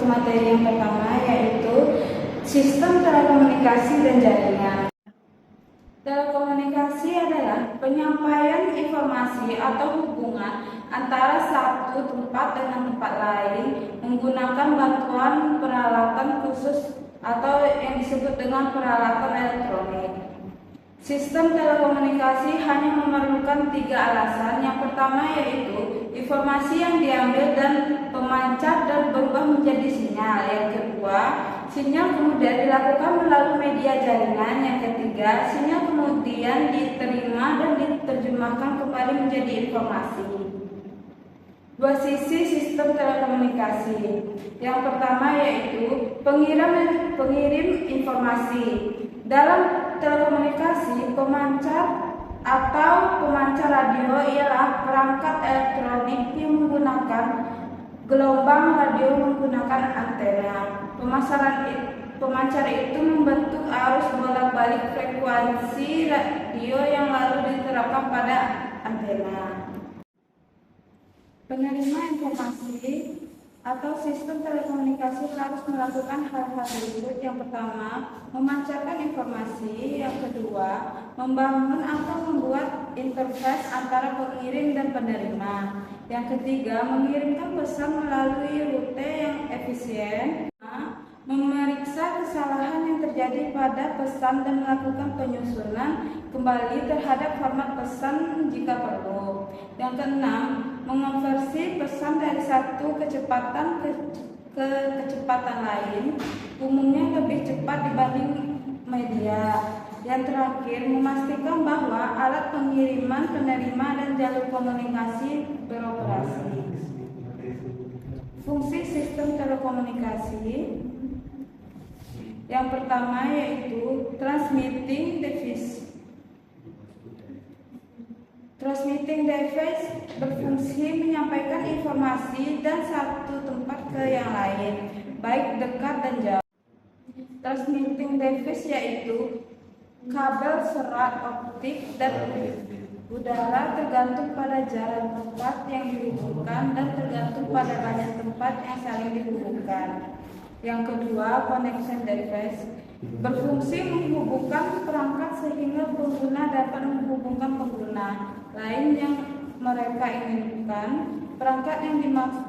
materi yang pertama, yaitu sistem telekomunikasi dan jaringan. Telekomunikasi adalah penyampaian informasi atau hubungan antara satu tempat dengan tempat lain menggunakan bantuan peralatan khusus atau yang disebut dengan peralatan elektronik. Sistem telekomunikasi hanya memerlukan 3 alasan. Yang pertama yaitu informasi yang diambil dan pemancar dan berubah menjadi sinyal. Yang kedua, sinyal kemudian dilakukan melalui media jaringan. Yang ketiga, sinyal kemudian diterima dan diterjemahkan kembali menjadi informasi. Dua sisi sistem telekomunikasi. Yang pertama yaitu pengirim informasi. Dalam telekomunikasi, pemancar atau pemancar radio ialah perangkat elektronik yang menggunakan gelombang radio menggunakan antena. Pemancar itu membentuk arus bolak-balik frekuensi radio yang lalu diterapkan pada antena. Penerima informasi atau sistem telekomunikasi harus melakukan hal-hal berikut. Yang pertama, memancarkan informasi. Yang kedua, membangun atau membuat interface antara pengirim dan penerima. Yang ketiga, mengirimkan pesan melalui rute yang efisien. Memeriksa kesalahan yang terjadi pada pesan dan melakukan penyusunan kembali terhadap format pesan jika perlu. Yang keenam, mengonversi pesan dari satu kecepatan ke kecepatan lain, umumnya lebih cepat dibanding media. Yang terakhir, memastikan bahwa alat pengiriman, penerima, dan jalur komunikasi beroperasi. Fungsi sistem telekomunikasi. Yang pertama yaitu transmitting device. Transmitting device berfungsi menyampaikan informasi dan satu tempat ke yang lain, baik dekat dan jauh. Transmitting device yaitu kabel serat optik dan udara tergantung pada jarak tempat yang dihubungkan dan tergantung pada banyak tempat yang saling dihubungkan. Yang kedua, connection device berfungsi menghubungkan perangkat sehingga pengguna dapat menghubungkan pengguna lain yang mereka inginkan. Perangkat yang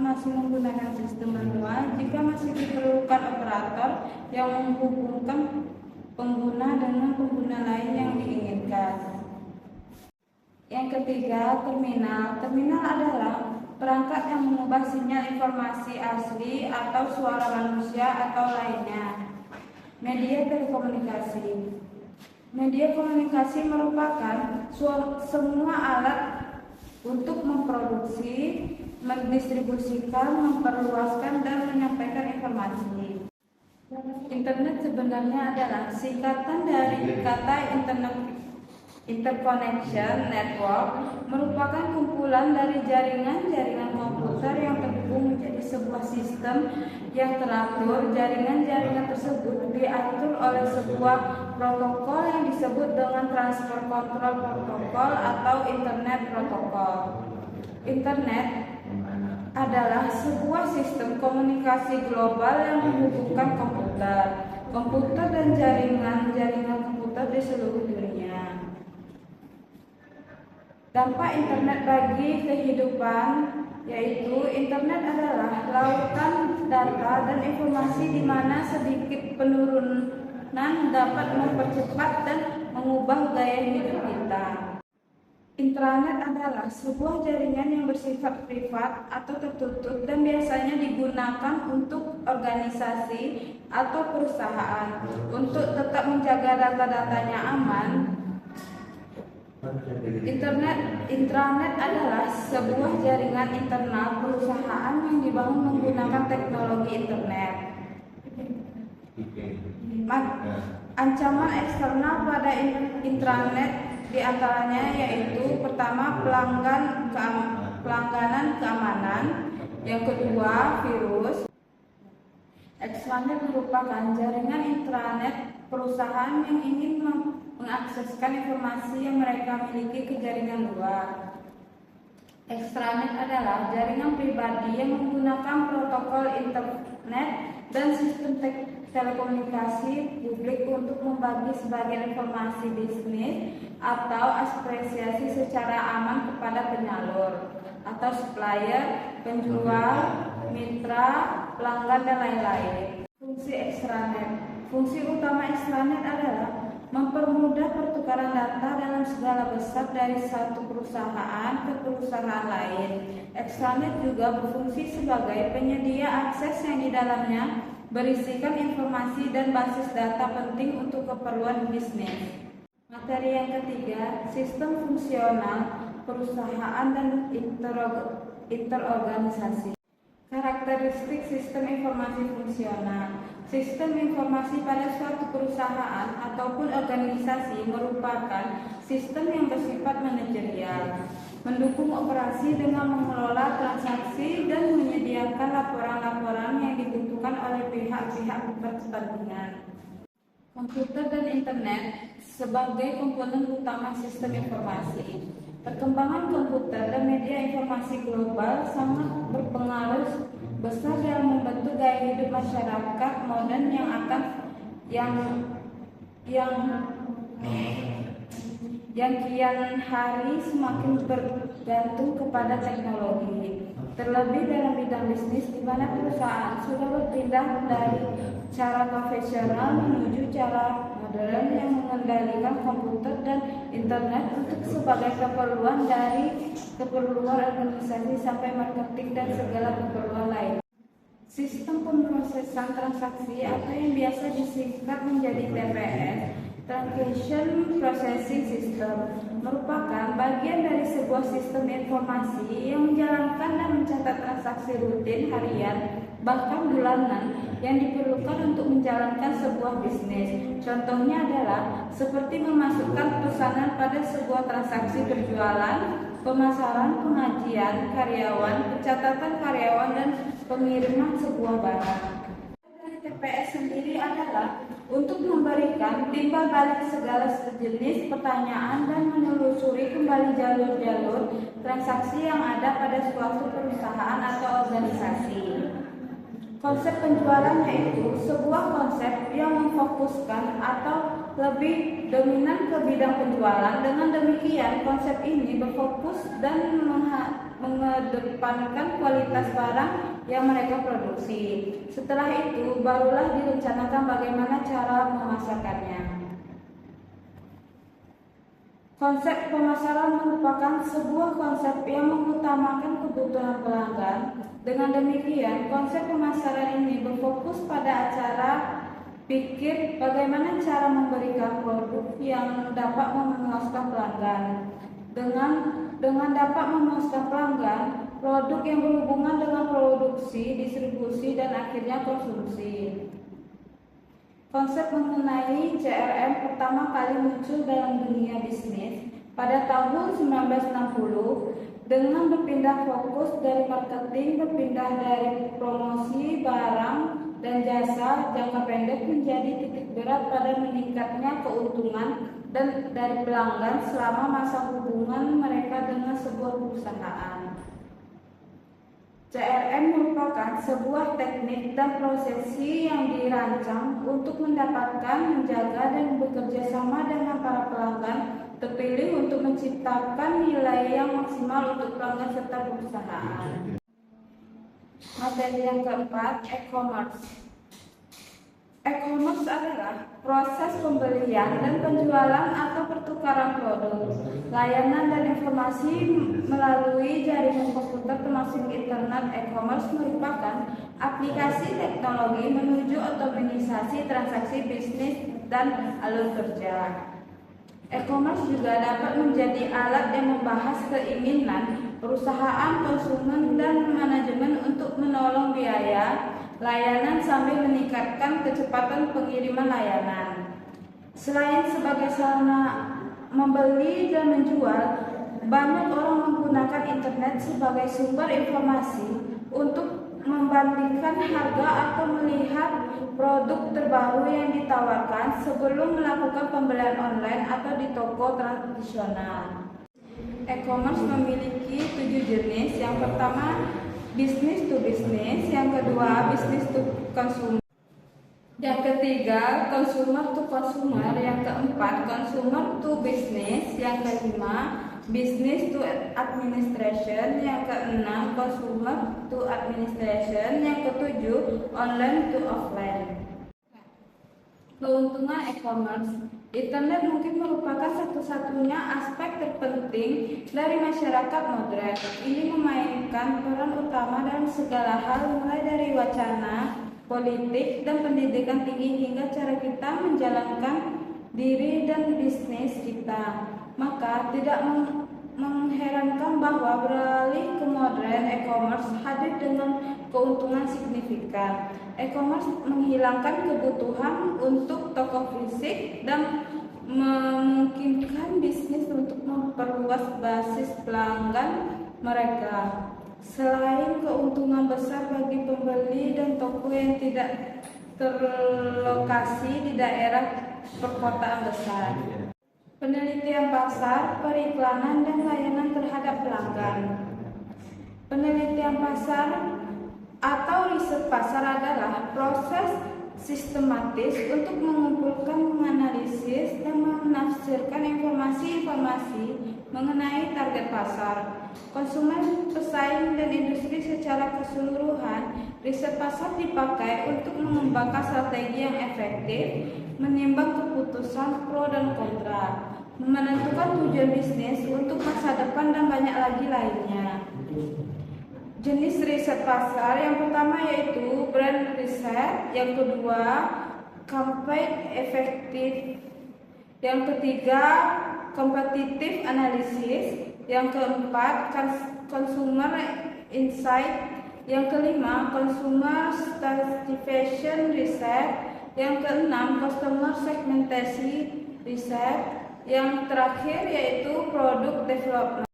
masih menggunakan sistem manual jika masih diperlukan operator yang menghubungkan pengguna dengan pengguna lain yang diinginkan. Yang ketiga, terminal. Terminal adalah perangkat yang mengubah sinyal informasi asli atau suara manusia atau lainnya. Media telekomunikasi. Media komunikasi merupakan semua alat untuk memproduksi, mendistribusikan, memperluaskan, dan menyampaikan informasi. Internet sebenarnya adalah singkatan dari kata interconnection network, merupakan kumpulan dari jaringan-jaringan komputer yang terhubung menjadi sebuah sistem yang teratur. Jaringan-jaringan tersebut diatur oleh sebuah protokol yang disebut dengan transfer control protokol atau internet protokol. Internet adalah sebuah sistem komunikasi global yang menghubungkan komputer dan jaringan-jaringan komputer di seluruh dunia. Dampak internet bagi kehidupan yaitu internet adalah lautan data dan informasi di mana sedikit penurunan dapat mempercepat dan mengubah gaya hidup kita. Intranet adalah sebuah jaringan yang bersifat privat atau tertutup dan biasanya digunakan untuk organisasi atau perusahaan untuk tetap menjaga data-datanya aman. Intranet adalah sebuah jaringan internal perusahaan yang dibangun menggunakan teknologi internet. Ancaman eksternal pada intranet diantaranya yaitu pertama pelangganan keamanan, yang kedua virus. Extranet merupakan jaringan intranet perusahaan yang ingin mengakseskan informasi yang mereka miliki ke jaringan luar. Extranet adalah jaringan pribadi yang menggunakan protokol internet dan sistem telekomunikasi publik untuk membagi sebagian informasi bisnis atau apresiasi secara aman kepada penyalur atau supplier, penjual, mitra, pelanggan, dan lain-lain. Fungsi extranet. Fungsi utama extranet adalah mempermudah pertukaran data dalam skala besar dari satu perusahaan ke perusahaan lain. Extranet juga berfungsi sebagai penyedia akses yang di dalamnya berisikan informasi dan basis data penting untuk keperluan bisnis. Materi yang ketiga, sistem fungsional perusahaan dan interorganisasi. Karakteristik sistem informasi fungsional. Sistem informasi pada suatu perusahaan ataupun organisasi merupakan sistem yang bersifat manajerial, mendukung operasi dengan mengelola transaksi dan menyediakan laporan-laporan yang dibutuhkan oleh pihak-pihak berkepentingan. Komputer dan internet sebagai komponen utama sistem informasi. Perkembangan komputer dan media informasi global sangat berpengaruh besar dalam membentuk gaya hidup masyarakat modern yang kian hari semakin bergantung kepada teknologi. Terlebih dalam bidang bisnis di mana perusahaan sudah berpindah dari cara konvensional menuju cara modern yang mengendalikan komputer dan internet untuk sebagai keperluan dari keperluan organisasi sampai marketing dan segala keperluan lain. Sistem pemrosesan transaksi atau yang biasa disingkat menjadi TPS, Transaction Processing System, merupakan bagian dari sebuah sistem informasi yang menjalankan dan mencatat transaksi rutin harian bahkan bulanan yang diperlukan untuk menjalankan sebuah bisnis. Contohnya adalah seperti memasukkan pesanan pada sebuah transaksi berjualan, pemasaran, pengajian karyawan, pencatatan karyawan, dan pengiriman sebuah barang. Dari TPS sendiri adalah untuk memberikan timbal balik segala sejenis pertanyaan dan menelusuri kembali jalur-jalur transaksi yang ada pada suatu perusahaan atau organisasi. Konsep penjualan yaitu sebuah konsep yang memfokuskan atau lebih dominan ke bidang penjualan. Dengan demikian, konsep ini berfokus dan mengedepankan kualitas barang yang mereka produksi. Setelah itu, barulah direncanakan bagaimana cara memasarkannya. Konsep pemasaran merupakan sebuah konsep yang mengutamakan kebutuhan pelanggan. Dengan demikian, konsep pemasaran ini berfokus pada cara pikir bagaimana cara memberikan produk yang dapat memuaskan pelanggan. Dengan dapat memuaskan pelanggan, produk yang berhubungan dengan produksi, distribusi, dan akhirnya konsumsi. Konsep mengenai CRM pertama kali muncul dalam dunia bisnis pada tahun 1960 dengan berpindah fokus dari marketing, berpindah dari promosi barang dan jasa jangka pendek menjadi titik berat pada meningkatnya keuntungan dan dari pelanggan selama masa hubungan mereka dengan sebuah perusahaan. CRM merupakan sebuah teknik dan prosesi yang dirancang untuk mendapatkan, menjaga, dan bekerja sama dengan para pelanggan terpilih untuk menciptakan nilai yang maksimal untuk pelanggan serta perusahaan. Materi yang keempat, e-commerce. E-commerce adalah proses pembelian dan penjualan atau pertukaran produk, layanan dan informasi melalui jaringan komputer termasuk internet. E-commerce merupakan aplikasi teknologi menuju otomatisasi transaksi bisnis dan alur kerja. E-commerce juga dapat menjadi alat yang membahas keinginan perusahaan, konsumen, dan manajemen untuk menolong biaya layanan sambil meningkatkan kecepatan pengiriman layanan. Selain sebagai sarana membeli dan menjual, banyak orang menggunakan internet sebagai sumber informasi untuk membandingkan harga atau melihat produk terbaru yang ditawarkan sebelum melakukan pembelian online atau di toko tradisional. E-commerce memiliki 7 jenis. Yang pertama, business to business. Yang kedua, business to consumer. Yang ketiga, consumer to consumer. Yang keempat, consumer to business. Yang kelima, business to administration. Yang keenam, consumer to administration. Yang ketujuh, online to offline. Keuntungan e-commerce. Internet mungkin merupakan satu-satunya aspek terpenting dari masyarakat modern. Ini memainkan peran utama dalam segala hal, mulai dari wacana, politik, dan pendidikan tinggi hingga cara kita menjalankan diri dan bisnis kita. Maka tidak mengherankan bahwa beralih ke modern, e-commerce hadir dengan keuntungan signifikan. E-commerce menghilangkan kebutuhan untuk toko fisik dan memungkinkan bisnis untuk memperluas basis pelanggan mereka. Selain keuntungan besar bagi pembeli dan toko yang tidak terlokasi di daerah perkotaan besar. Penelitian pasar, periklanan, dan layanan terhadap pelanggan. Penelitian pasar atau riset pasar adalah proses sistematis untuk mengumpulkan, menganalisis, dan menafsirkan informasi-informasi mengenai target pasar, konsumen, pesaing, dan industri secara keseluruhan. Riset pasar dipakai untuk mengembangkan strategi yang efektif, menimbang keputusan pro dan kontra, menentukan tujuan bisnis untuk masa depan, dan banyak lagi lainnya. Jenis riset pasar yang pertama yaitu brand riset, yang kedua campaign efektif, yang ketiga competitive analysis, yang keempat consumer insight, yang kelima consumer stratification research, yang keenam customer segmentation research, yang terakhir yaitu product development.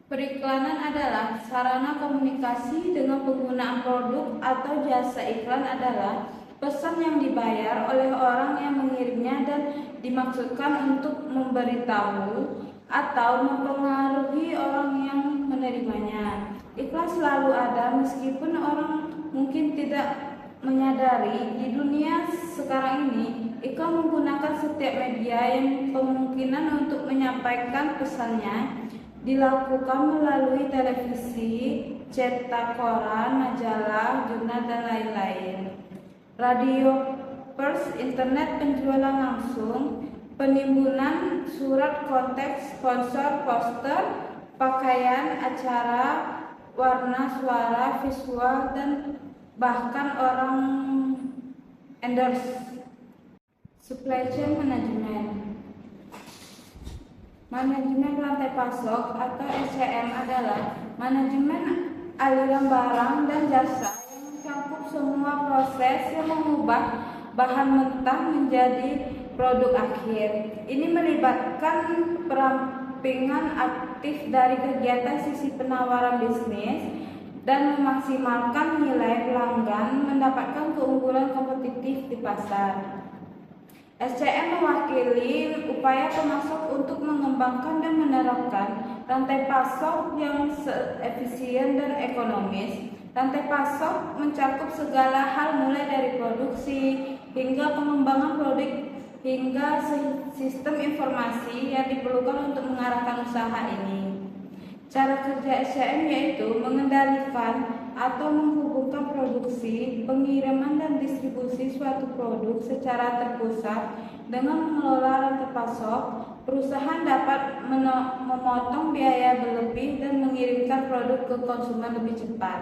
Periklanan adalah sarana komunikasi dengan penggunaan produk atau jasa. Iklan adalah pesan yang dibayar oleh orang yang mengirimnya dan dimaksudkan untuk memberitahu atau mempengaruhi orang yang menerimanya. Iklan selalu ada meskipun orang mungkin tidak menyadari. Di dunia sekarang ini, iklan menggunakan setiap media yang kemungkinan untuk menyampaikan pesannya dilakukan melalui televisi, cetak koran, majalah, jurnal, dan lain-lain. Radio, pers, internet, penjualan langsung, penimbunan surat konteks, sponsor, poster, pakaian, acara, warna, suara, visual, dan bahkan orang endorse. Supply chain management. Manajemen rantai pasok atau SCM adalah manajemen aliran barang dan jasa yang mencakup semua proses yang mengubah bahan mentah menjadi produk akhir. Ini melibatkan perampingan aktif dari kegiatan sisi penawaran bisnis dan memaksimalkan nilai pelanggan mendapatkan keunggulan kompetitif di pasar. SCM mewakili upaya pemasok untuk mengembangkan dan menerapkan rantai pasok yang efisien dan ekonomis. Rantai pasok mencakup segala hal mulai dari produksi hingga pengembangan produk hingga sistem informasi yang diperlukan untuk mengarahkan usaha ini. Cara kerja SCM yaitu mengendalikan atau menghubungkan produksi, pengiriman, dan distribusi suatu produk secara terpusat. Dengan mengelola rantai pasok, perusahaan dapat memotong biaya berlebih dan mengirimkan produk ke konsumen lebih cepat.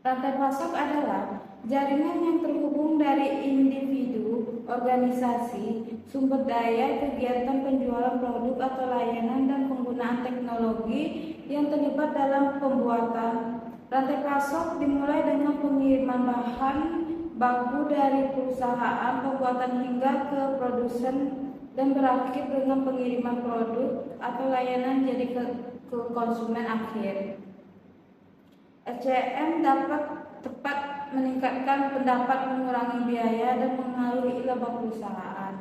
Rantai pasok adalah jaringan yang terhubung dari individu, organisasi, sumber daya, kegiatan penjualan produk atau layanan, dan penggunaan teknologi yang terlibat dalam pembuatan. Rantai pasok dimulai dengan pengiriman bahan baku dari perusahaan pembuatan hingga ke produsen dan berakhir dengan pengiriman produk atau layanan jadi ke konsumen akhir. SCM dapat tepat meningkatkan pendapat, mengurangi biaya, dan mengalui laba perusahaan.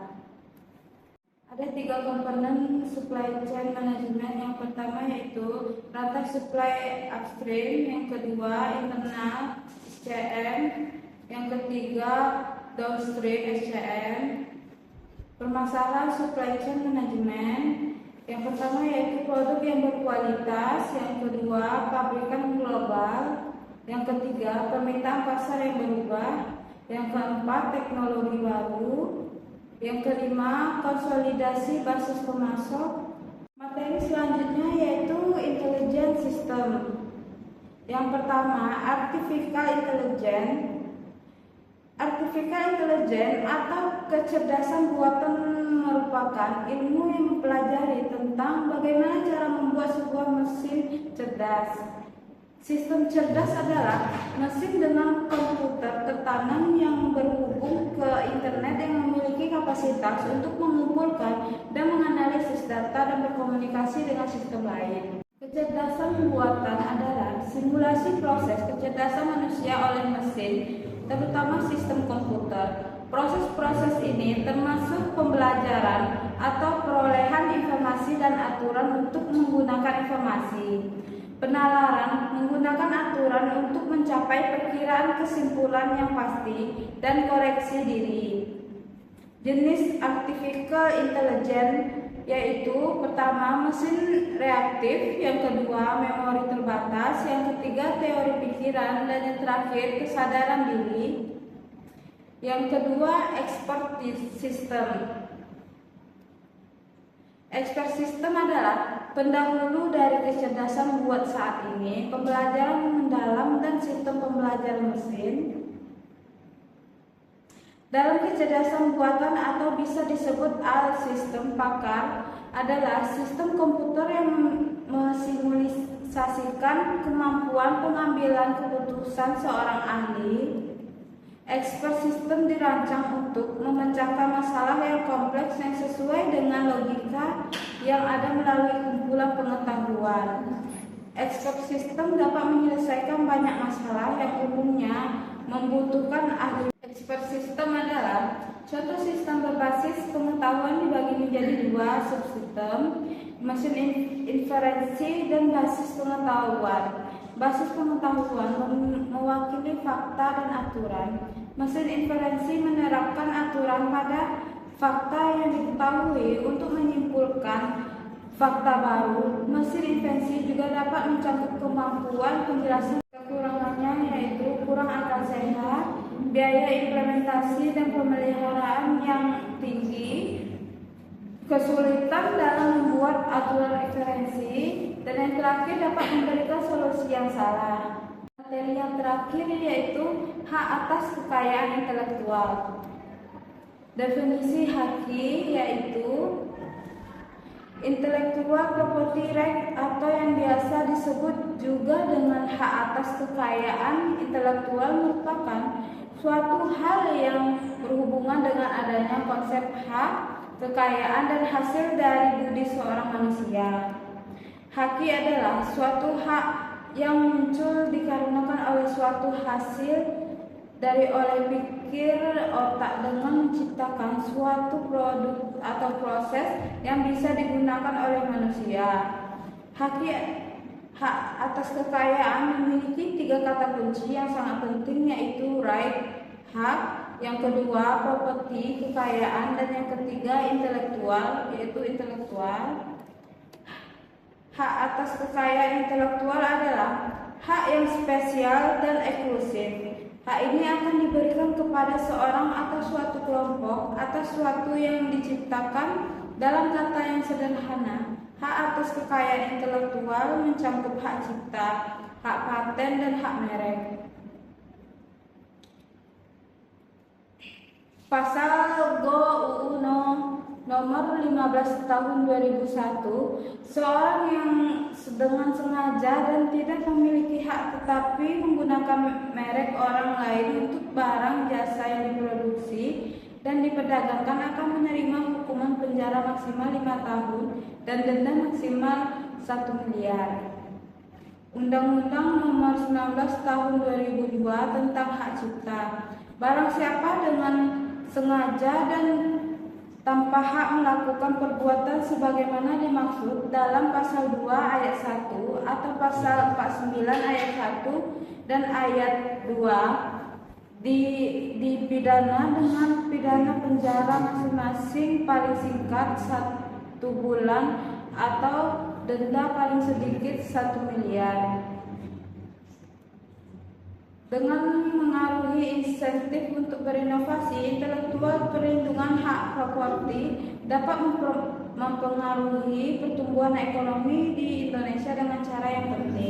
Ada 3 komponen supply chain management. Yang pertama yaitu rantai supply upstream, yang kedua internal SCM, yang ketiga downstream SCM. Permasalahan supply chain management. Yang pertama yaitu produk yang berkualitas, yang kedua pabrikan global, yang ketiga permintaan pasar yang berubah, yang keempat teknologi baru, yang kelima konsolidasi basis pemasok. Materi selanjutnya yaitu intelligent system. Yang pertama artificial intelligence. Artificial intelligence atau kecerdasan buatan merupakan ilmu yang mempelajari tentang bagaimana cara membuat sebuah mesin cerdas. Sistem cerdas adalah mesin dengan komputer ketanam yang berhubung ke internet yang memiliki kapasitas untuk mengumpulkan dan menganalisis data dan berkomunikasi dengan sistem lain. Kecerdasan buatan adalah simulasi proses kecerdasan manusia oleh mesin, terutama sistem komputer. Proses-proses ini termasuk pembelajaran atau perolehan informasi dan aturan untuk menggunakan informasi. Penalaran menggunakan aturan untuk mencapai perkiraan kesimpulan yang pasti dan koreksi diri. Jenis artificial intelligence yaitu pertama mesin reaktif, yang kedua memori terbatas, yang ketiga teori pikiran, dan yang terakhir kesadaran diri. Yang kedua expert system. Expert system adalah pendahulu dari kecerdasan buat saat ini, pembelajaran mendalam dan sistem pembelajaran mesin. Dalam kecerdasan buatan atau bisa disebut sistem pakar adalah sistem komputer yang mensimulasikan kemampuan pengambilan keputusan seorang ahli. Expert system dirancang untuk memecahkan masalah yang kompleks yang sesuai dengan logika yang ada melalui kumpulan pengetahuan. Expert system dapat menyelesaikan banyak masalah yang umumnya membutuhkan ahli. Expert system adalah suatu sistem berbasis pengetahuan dibagi menjadi 2 subsistem, mesin inferensi dan basis pengetahuan. Basis pengetahuan mewakili fakta dan aturan. Mesin inferensi menerapkan aturan pada fakta yang diketahui untuk menyimpulkan fakta baru. Mesin inferensi juga dapat mencakup kemampuan penjelasan. Kekurangannya yaitu kurang akal sehat, biaya implementasi dan pemeliharaan yang tinggi, kesulitan dalam membuat aturan inferensi, dan yang terakhir dapat memberikan solusi yang salah. Materi yang terakhir yaitu hak atas kekayaan intelektual. Definisi haki yaitu intellectual property right atau yang biasa disebut juga dengan hak atas kekayaan intelektual merupakan suatu hal yang berhubungan dengan adanya konsep hak, kekayaan dan hasil dari budi seorang manusia. Haki adalah suatu hak yang muncul dikarenakan oleh suatu hasil dari oleh pikir otak dengan menciptakan suatu produk atau proses yang bisa digunakan oleh manusia. Hak atas kekayaan memiliki 3 kata kunci yang sangat penting, yaitu right, hak, yang kedua property, kekayaan, dan yang ketiga intelektual, yaitu intelektual. Hak atas kekayaan intelektual adalah hak yang spesial dan eksklusif. Hak ini akan diberikan kepada seorang atau suatu kelompok atas suatu yang diciptakan dalam kata yang sederhana. Hak atas kekayaan intelektual mencakup hak cipta, hak paten, dan hak merek. Pasal GO UU Nomor 15 Tahun 2001, seorang yang dengan sengaja dan tidak memiliki hak tetapi menggunakan merek orang lain untuk barang jasa yang diproduksi dan diperdagangkan akan menerima hukuman penjara maksimal 5 tahun dan denda maksimal 1 miliar. Undang-Undang Nomor 19 Tahun 2002 tentang hak cipta. Barang siapa dengan sengaja dan tanpa hak melakukan perbuatan sebagaimana dimaksud dalam pasal 2 ayat 1 atau pasal 49 ayat 1 dan ayat 2 dipidana dengan pidana penjara masing-masing paling singkat 1 bulan atau denda paling sedikit 1 miliar. Dengan mengaruhi insentif untuk berinovasi, intelektual perlindungan hak properti dapat mempengaruhi pertumbuhan ekonomi di Indonesia dengan cara yang penting.